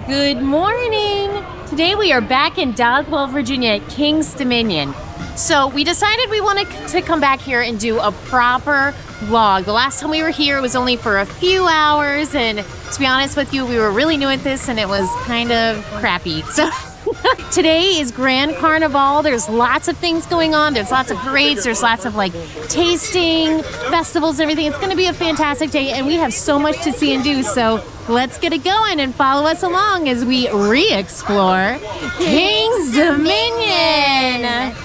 Good morning! Today we are back in Dodwell, Virginia at King's Dominion. So we decided we wanted to come back here and do a proper vlog. The last time we were here it was only for a few hours, and to be honest with you, we were really new at this and it was kind of crappy. So today is Grand Carnivale. There's lots of things going on. There's lots of parades. There's lots of like tasting, festivals, everything. It's going to be a fantastic day and we have so much to see and do. So let's get it going and follow us along as we re-explore King's Dominion.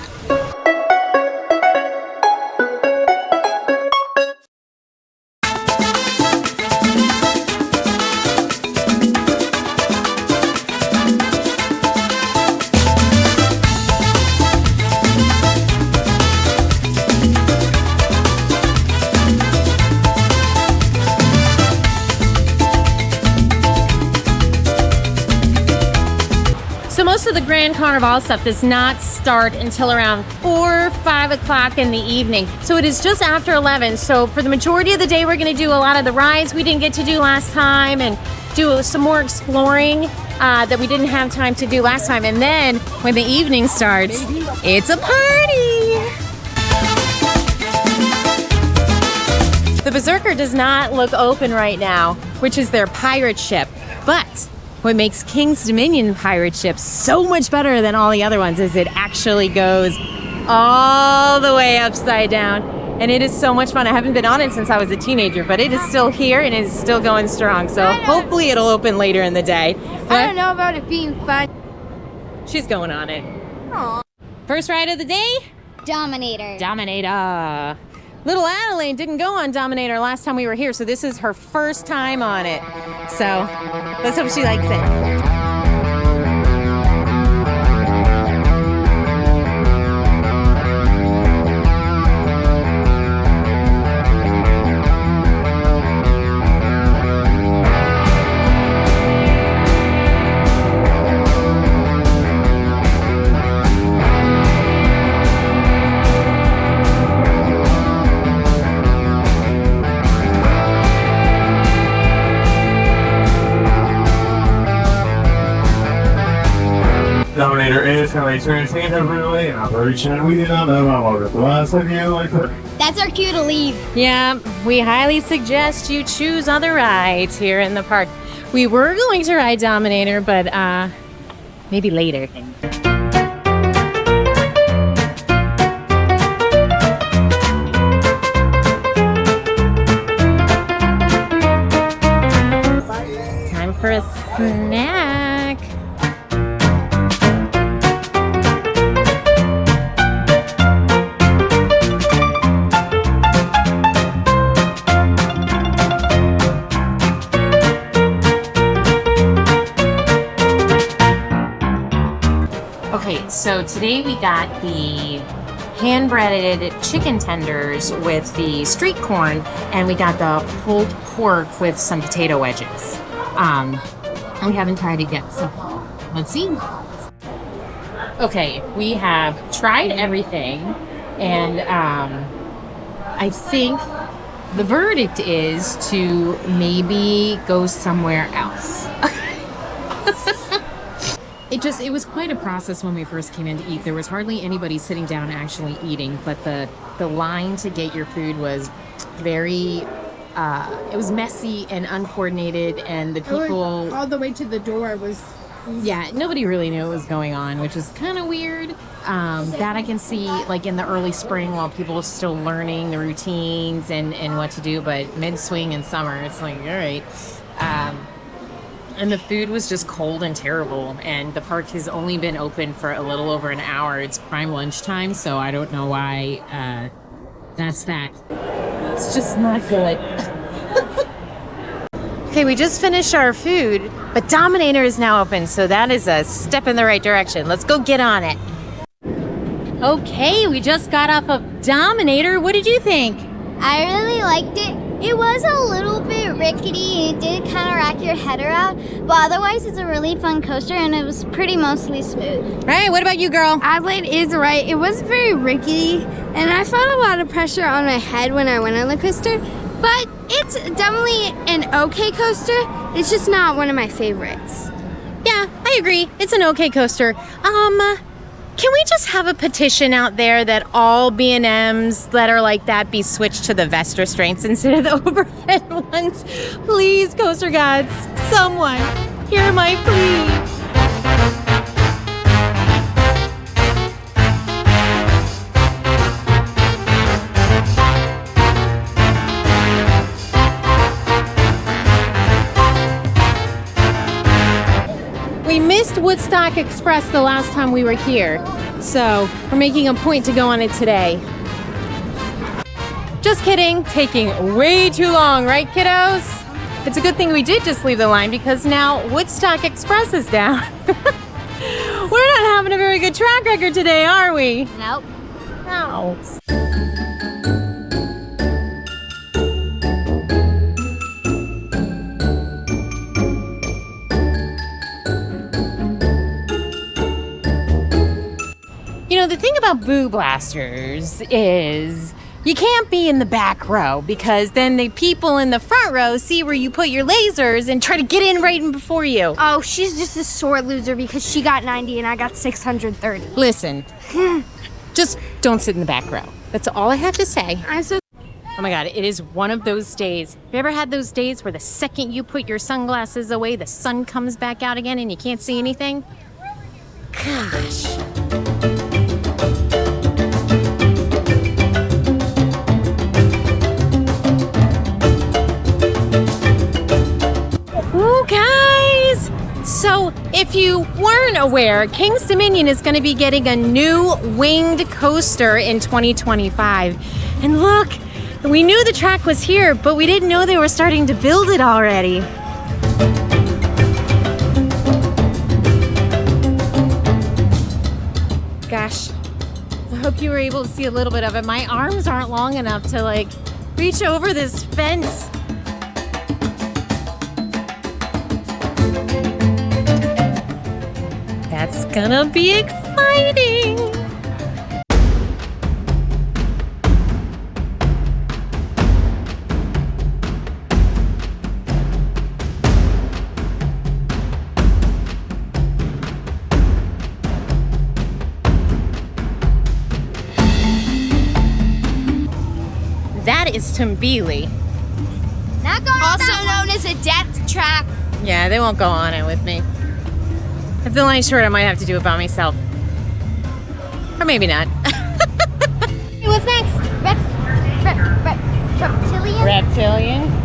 Most of the Grand Carnivale stuff does not start until around 4 or 5 o'clock in the evening. So it is just after 11. So for the majority of the day, we're going to do a lot of the rides we didn't get to do last time and do some more exploring that we didn't have time to do last time. And then when the evening starts, it's a party! The Berserker does not look open right now, which is their pirate ship. But what makes King's Dominion pirate ship so much better than all the other ones is it actually goes all the way upside down. And it is so much fun. I haven't been on it since I was a teenager, but it is still here and it is still going strong. So hopefully it'll open later in the day. But I don't know about it being fun. She's going on it. Aww. First ride of the day? Dominator. Dominator. Little Adelaide didn't go on Dominator last time we were here, so this is her first time on it. So let's hope she likes it. Dominator is currently experiencing temporarily in operation. We do not know how long it lasts. That's our cue to leave. Yeah, we highly suggest you choose other rides here in the park. We were going to ride Dominator, but maybe later. Time for a snack. Okay, so today we got the hand-breaded chicken tenders with the street corn, and we got the pulled pork with some potato wedges. We haven't tried it yet, so let's see. Okay, we have tried everything, and I think the verdict is to maybe go somewhere else. It was quite a process when we first came in to eat. There was hardly anybody sitting down actually eating, but the line to get your food was very, it was messy and uncoordinated, and the people all the way to the door was... Yeah, nobody really knew what was going on, which is kind of weird. That I can see like in the early spring while people are still learning the routines and what to do, but mid-swing in summer, it's like, all right. And the food was just cold and terrible, and the park has only been open for a little over an hour. It's prime lunchtime, so I don't know why that's that. It's just not good. Okay, we just finished our food, but Dominator is now open, so that is a step in the right direction. Let's go get on it. Okay, we just got off of Dominator. What did you think? I really liked it. It was a little bit rickety. It did kind of rack your head around, but otherwise it's a really fun coaster and it was pretty mostly smooth. Right, what about you, girl? Adelaide is right. It was very rickety and I felt a lot of pressure on my head when I went on the coaster, but it's definitely an okay coaster. It's just not one of my favorites. Yeah, I agree. It's an okay coaster. Can we just have a petition out there that all B&Ms that are like that be switched to the vest restraints instead of the overhead ones? Please, coaster gods, someone, hear my plea. We missed Woodstock Express the last time we were here, so we're making a point to go on it today. Just kidding, taking way too long, right kiddos? It's a good thing we did just leave the line because now Woodstock Express is down. We're not having a very good track record today, are we? Nope. No. You know, the thing about Boo Blasters is you can't be in the back row because then the people in the front row see where you put your lasers and try to get in right in before you. Oh, she's just a sore loser because she got 90 and I got 630. Listen, just don't sit in the back row. That's all I have to say. Oh my God, it is one of those days. Have you ever had those days where the second you put your sunglasses away, the sun comes back out again and you can't see anything? Gosh. Ooh, guys! So, if you weren't aware, King's Dominion is going to be getting a new winged coaster in 2025. And look, we knew the track was here, but we didn't know they were starting to build it already. Gosh, I hope you were able to see a little bit of it. My arms aren't long enough to like reach over this fence. That's gonna be exciting. That is Tumbili. Not going Also known as a death trap. Yeah, they won't go on it with me. If the line's short, I might have to do it by myself. Or maybe not. Hey, what's next? Reptilian? Reptilian.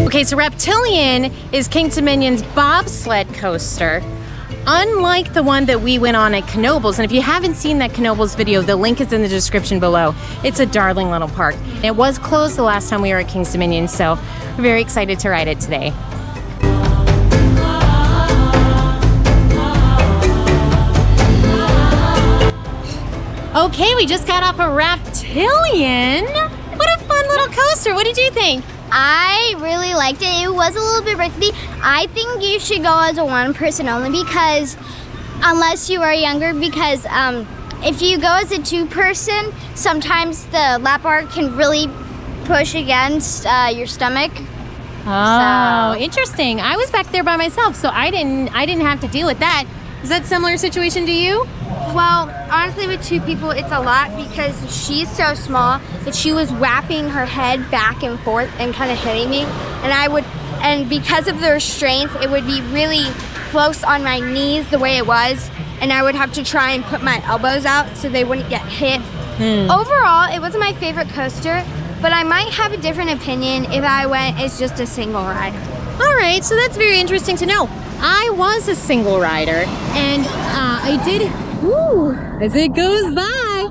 Okay, so Reptilian is King's Dominion's bobsled coaster. Unlike the one that we went on at Knoebels, and if you haven't seen that Knoebels video, the link is in the description below. It's a darling little park. It was closed the last time we were at King's Dominion, so we're very excited to ride it today. Okay, we just got off a Reptilian. What a fun little coaster. What did you think? I really liked it. It was a little bit rickety. I think you should go as a one person only because, unless you are younger, because if you go as a two person, sometimes the lap bar can really push against your stomach. Oh, interesting. I was back there by myself, so I didn't have to deal with that. Is that a similar situation to you? Well, honestly, with two people, it's a lot because she's so small that she was wrapping her head back and forth and kind of hitting me. And because of the restraints, it would be really close on my knees the way it was. And I would have to try and put my elbows out so they wouldn't get hit. Overall, it wasn't my favorite coaster, but I might have a different opinion if I went as just a single rider. All right, so that's very interesting to know. I was a single rider, and I did, as it goes by,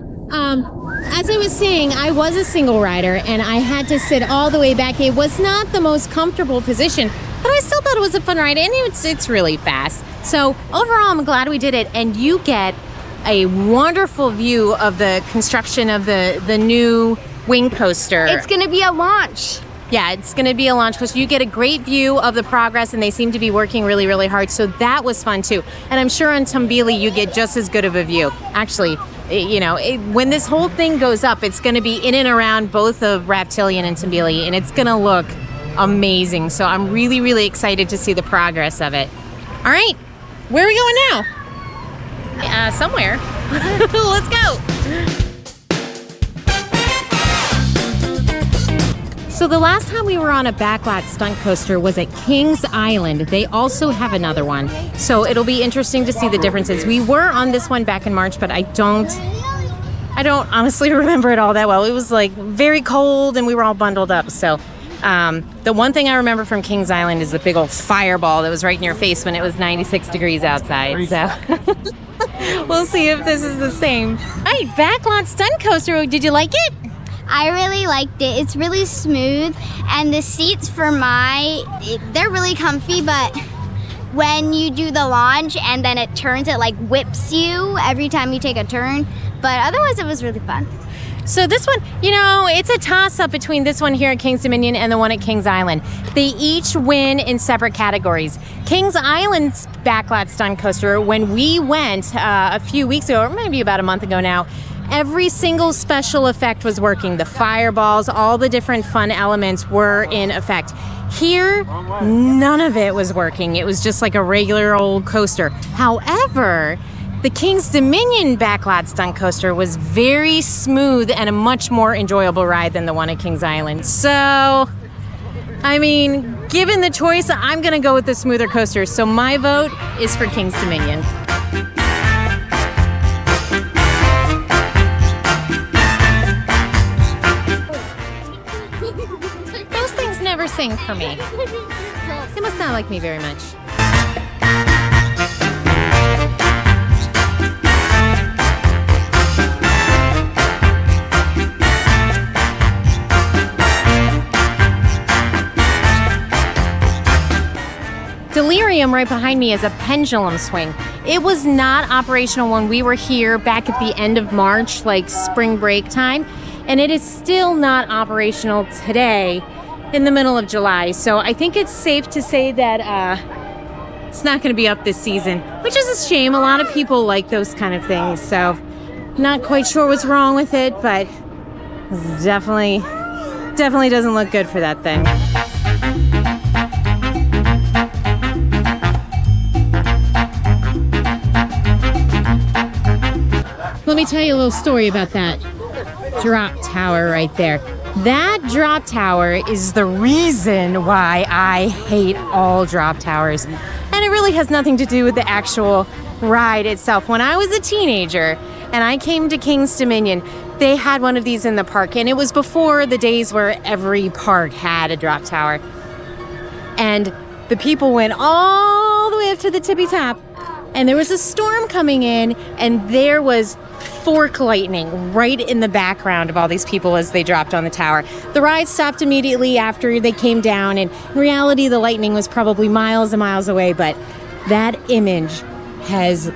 as I was saying, I was a single rider, and I had to sit all the way back. It was not the most comfortable position, but I still thought it was a fun ride, and it's really fast. So overall, I'm glad we did it, and you get a wonderful view of the construction of the new wing coaster. It's gonna be a launch. Yeah, it's going to be a launch coaster. You get a great view of the progress, and they seem to be working really, really hard. So that was fun too. And I'm sure on Tumbili you get just as good of a view. Actually, when this whole thing goes up, it's going to be in and around both of Reptilian and Tumbili, and it's going to look amazing. So I'm really, really excited to see the progress of it. All right, where are we going now? Somewhere. Let's go. So the last time we were on a Backlot stunt coaster was at Kings Island. They also have another one. So it'll be interesting to see the differences. We were on this one back in March, but I don't honestly remember it all that well. It was like very cold and we were all bundled up. So the one thing I remember from Kings Island is the big old fireball that was right in your face when it was 96 degrees outside. So we'll see if this is the same. All right, Backlot stunt coaster. Did you like it? I really liked it. It's really smooth, and the seats they're really comfy, but when you do the launch and then it turns, it like whips you every time you take a turn. But otherwise, it was really fun. So this one, it's a toss-up between this one here at Kings Dominion and the one at Kings Island. They each win in separate categories. Kings Island's Backlot stunt coaster, when we went a few weeks ago, or maybe about a month ago now, every single special effect was working. The fireballs, all the different fun elements were in effect. Here, none of it was working. It was just like a regular old coaster. However, the Kings Dominion Backlot stunt coaster was very smooth and a much more enjoyable ride than the one at Kings Island. So, I mean, given the choice, I'm gonna go with the smoother coaster. So my vote is for Kings Dominion. Never sing for me. They must not like me very much. Delirium right behind me is a pendulum swing. It was not operational when we were here back at the end of March, like spring break time, and it is still not operational today in the middle of July. So I think it's safe to say that it's not going to be up this season, which is a shame. A lot of people like those kind of things. So not quite sure what's wrong with it, but definitely doesn't look good for that thing. Let me tell you a little story about that drop tower right there. That drop tower is the reason why I hate all drop towers. And it really has nothing to do with the actual ride itself. When I was a teenager and I came to Kings Dominion, they had one of these in the park, and it was before the days where every park had a drop tower. And the people went all the way up to the tippy top, and there was a storm coming in, and there was fork lightning right in the background of all these people as they dropped on the tower. The ride stopped immediately after they came down, and in reality the lightning was probably miles and miles away, but that image has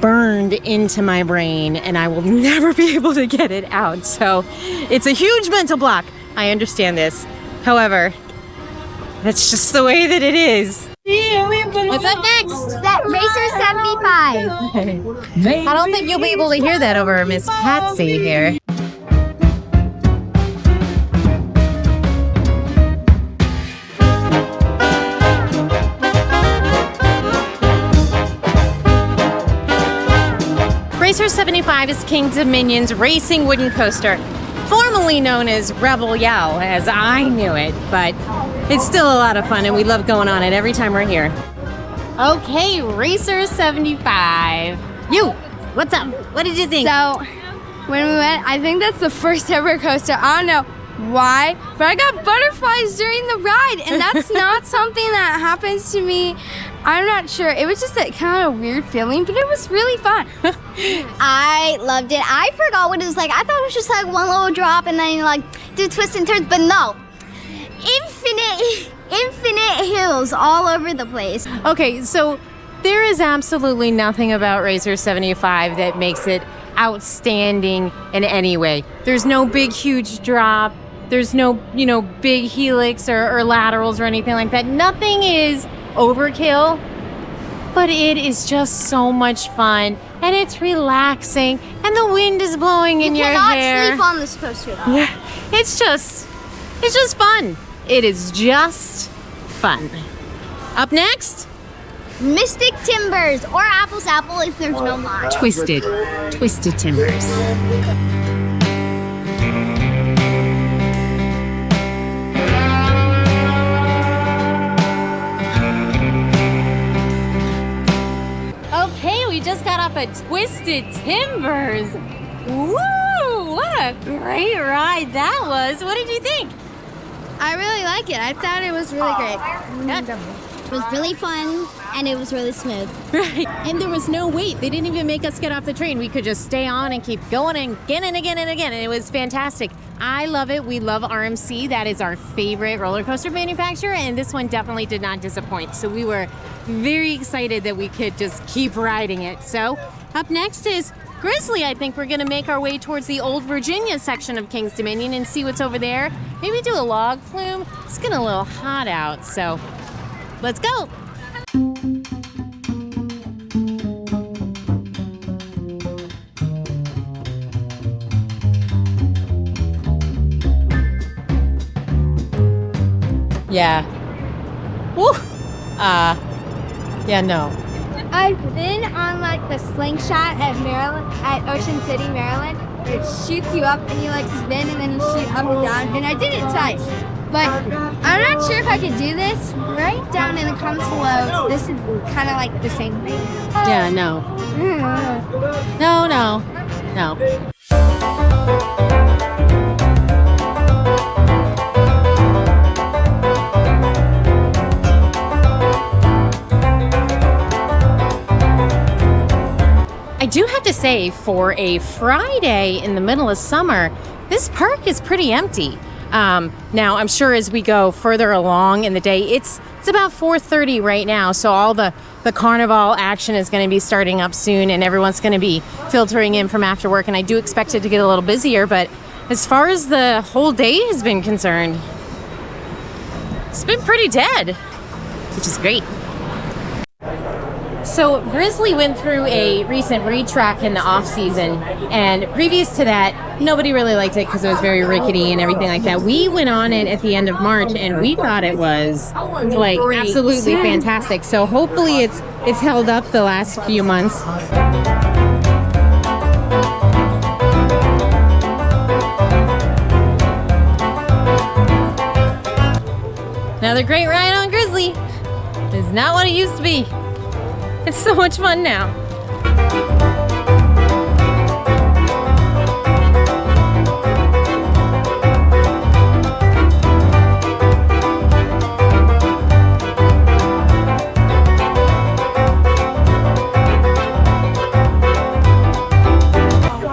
burned into my brain and I will never be able to get it out. So it's a huge mental block. I understand this. However, that's just the way that it is. What's up next? Racer 75. I don't think you'll be able to hear that over Miss Patsy here. Racer 75 is King Dominion's racing wooden coaster, formerly known as Rebel Yell, as I knew it, but it's still a lot of fun and we love going on it every time we're here. Okay, Racer 75. You, what's up? What did you think? So, when we went, I think that's the first ever coaster. I don't know why, but I got butterflies during the ride, and that's not something that happens to me. I'm not sure. It was just a kind of weird feeling, but it was really fun. I loved it. I forgot what it was like. I thought it was just like one little drop and then you like do twists and turns, but no. Infinite hills all over the place. Okay, so there is absolutely nothing about Racer 75 that makes it outstanding in any way. There's no big, huge drop. There's no, you know, big helix or laterals or anything like that. Nothing is overkill, but it is just so much fun. And it's relaxing. And the wind is blowing in your hair. You cannot sleep on this coaster at all. Yeah, it's just fun. It is just fun. Up next, Mystic Timbers, or Apple's Apple if there's no line. Twisted Timbers. Okay, we just got off at Twisted Timbers. Woo! What a great ride that was. What did you think? I really like it. I thought it was really great. It was really fun, and it was really smooth. Right. And there was no wait. They didn't even make us get off the train. We could just stay on and keep going and again and again and again. And it was fantastic. I love it. We love RMC. That is our favorite roller coaster manufacturer. And this one definitely did not disappoint. So we were very excited that we could just keep riding it. So up next is Grizzly. I think we're going to make our way towards the Old Virginia section of King's Dominion and see what's over there. Maybe do a log flume. It's getting a little hot out. So let's go. Yeah. Woo. Yeah, no. I've been on like the slingshot at Maryland, at Ocean City, Maryland. It shoots you up and you like spin and then you shoot up and down. And I did it twice. But I'm not sure if I could do this. Right down in the comments below, this is kind of like the same thing. Yeah, no. No. I do have to say, for a Friday in the middle of summer, this park is pretty empty. Now, I'm sure as we go further along in the day, it's about 4:30 right now, so all the carnival action is going to be starting up soon, and everyone's going to be filtering in from after work, and I do expect it to get a little busier, but as far as the whole day has been concerned, it's been pretty dead, which is great. So Grizzly went through a recent retrack in the off season, and previous to that, nobody really liked it because it was very rickety and everything like that. We went on it at the end of March, and we thought it was like absolutely fantastic. So hopefully it's held up the last few months. Another great ride on Grizzly. It's not what it used to be. It's so much fun now.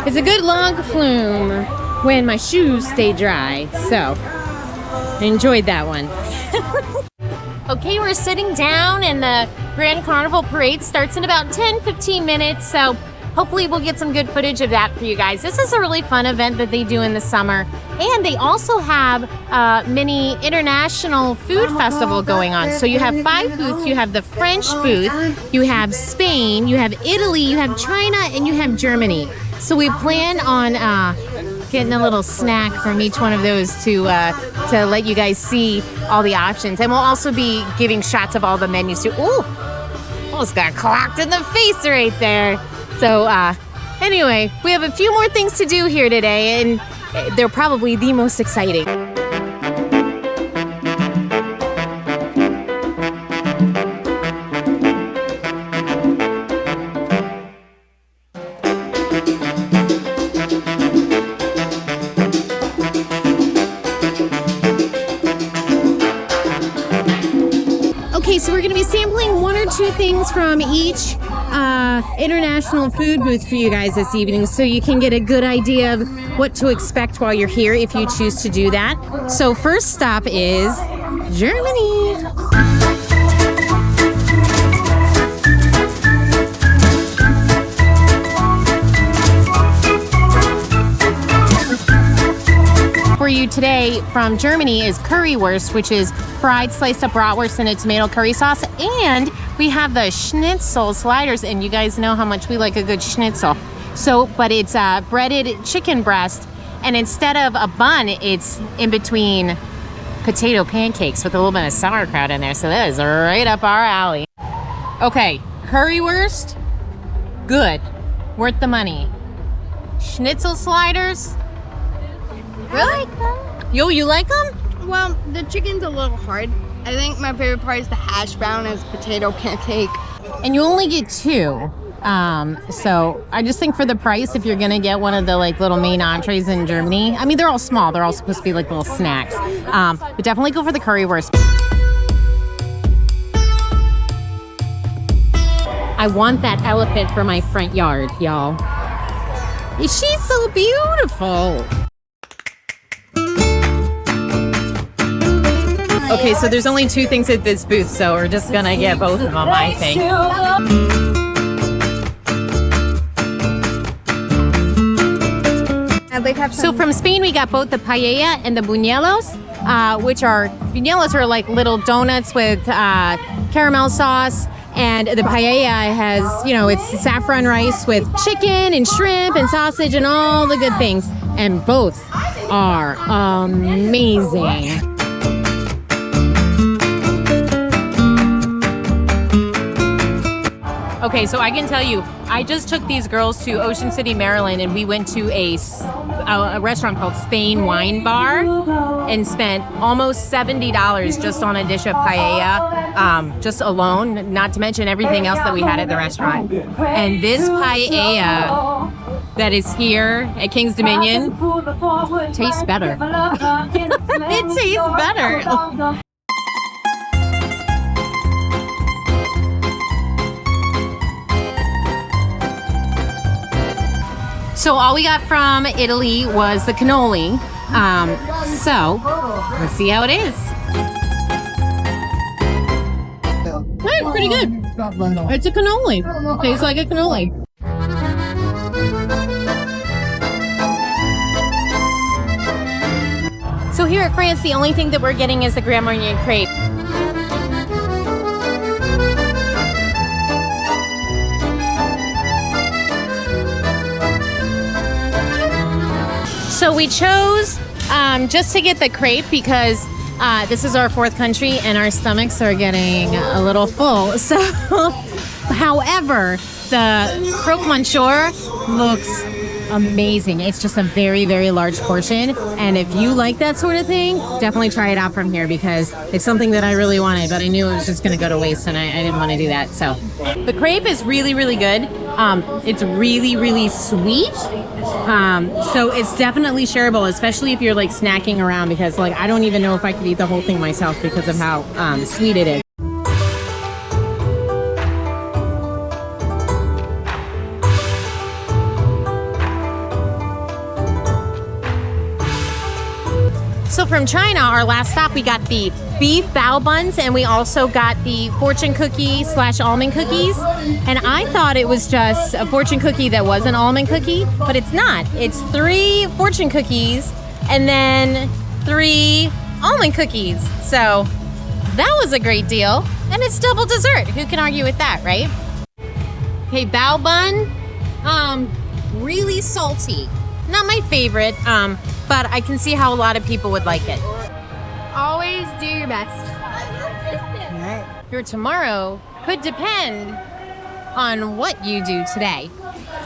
It's a good log flume when my shoes stay dry, so I enjoyed that one. Okay, we're sitting down and the Grand Carnival parade starts in about 10-15 minutes, so hopefully we'll get some good footage of that for you guys. This is a really fun event that they do in the summer, and they also have a mini international food festival going on. So you have 5 booths. You have the French booth, you have Spain, you have Italy, you have China, and you have Germany. So we plan on getting a little snack from each one of those to let you guys see all the options. And we'll also be giving shots of all the menus too. Ooh, almost got clocked in the face right there. So anyway, we have a few more things to do here today, and they're probably the most exciting. Okay, so we're going to be sampling 1 or 2 things from each international food booth for you guys this evening, so you can get a good idea of what to expect while you're here if you choose to do that. So first stop is Germany. for you today from Germany is currywurst, which is fried sliced up bratwurst in a tomato curry sauce. And we have the schnitzel sliders, and you guys know how much we like a good schnitzel. So, but it's breaded chicken breast, and instead of a bun, it's in between potato pancakes with a little bit of sauerkraut in there. So that is right up our alley. Okay, currywurst, good, worth the money. Schnitzel sliders, Really? yo, you like them? Well, the chicken's a little hard. I think my favorite part is the hash brown as potato pancake. And you only get two. So I just think for the price, if you're gonna get one of the like little main entrees in Germany, I mean, they're all small. They're all supposed to be like little snacks. But definitely go for the currywurst. I want that elephant for my front yard, y'all. She's so beautiful. Okay, so there's only two things at this booth, so we're just gonna get both of them, I think. So from Spain, we got both the paella and the buñuelos, buñuelos are like little donuts with caramel sauce. And the paella has, you know, it's saffron rice with chicken and shrimp and sausage and all the good things. And both are amazing. Okay, so I can tell you, I just took these girls to Ocean City, Maryland, and we went to a restaurant called Spain Wine Bar and spent almost $70 just on a dish of paella, just alone, not to mention everything else that we had at the restaurant. And this paella that is here at King's Dominion tastes better. It tastes better. So all we got from Italy was the cannoli. So let's see how it is. It's pretty good. It's a cannoli. Tastes like a cannoli. So here at France, the only thing that we're getting is the Grand Marnier crepe. So we chose just to get the crepe because this is our fourth country and our stomachs are getting a little full. So, however, the croque monsieur looks amazing. It's just a very, very large portion. And if you like that sort of thing, definitely try it out from here because it's something that I really wanted, but I knew it was just going to go to waste and I didn't want to do that. So the crepe is really, really good. It's really, really sweet. So it's definitely shareable, especially if you're like snacking around because like I don't even know if I could eat the whole thing myself because of how sweet it is. So from China, our last stop, we got the beef bao buns and we also got the fortune cookie / almond cookies. And I thought it was just a fortune cookie that was an almond cookie, but it's not. It's 3 fortune cookies and then 3 almond cookies. So that was a great deal. And it's double dessert. Who can argue with that, right? Okay, bao bun, really salty. Not my favorite, but I can see how a lot of people would like it. Always do your best. Your tomorrow could depend on what you do today.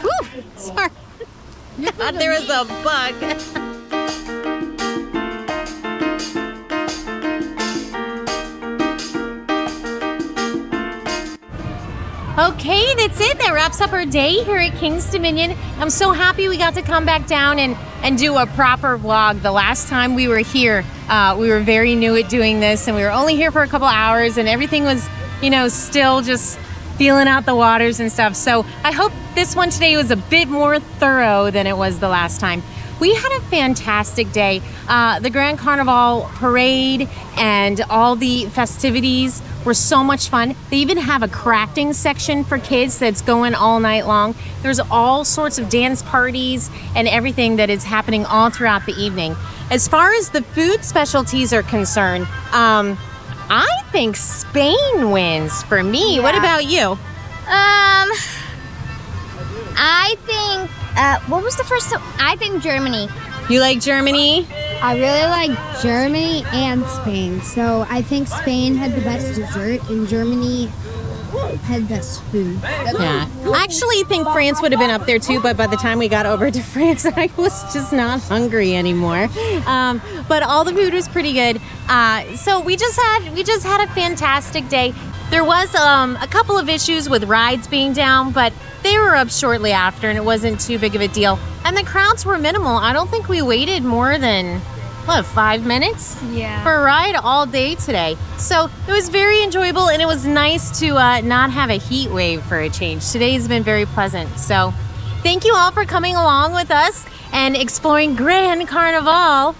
Whew, sorry. Thought there was a bug. Okay, that's it. That wraps up our day here at King's Dominion. I'm so happy we got to come back down and do a proper vlog. The last time we were here, we were very new at doing this and we were only here for a couple hours and everything was, you know, still just feeling out the waters and stuff. So I hope this one today was a bit more thorough than it was the last time. We had a fantastic day. The Grand Carnivale parade and all the festivities were so much fun. They even have a crafting section for kids that's going all night long. There's all sorts of dance parties and everything that is happening all throughout the evening. as far as the food specialties are concerned, I think Spain wins for me. What about you? I think, what was the first? I think Germany. You like Germany? I really like Germany and Spain. So I think Spain had the best dessert and Germany had the best food. Yeah. I actually think France would have been up there too, but by the time we got over to France, I was just not hungry anymore. But all the food was pretty good. So we just had a fantastic day. There was a couple of issues with rides being down, but they were up shortly after, and it wasn't too big of a deal. And the crowds were minimal. I don't think we waited more than 5 minutes for a ride all day today. So it was very enjoyable, and it was nice to not have a heat wave for a change. Today's been very pleasant. So thank you all for coming along with us and exploring Grand Carnivale.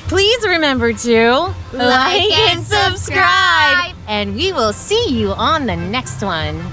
Please remember to like and subscribe, and we will see you on the next one.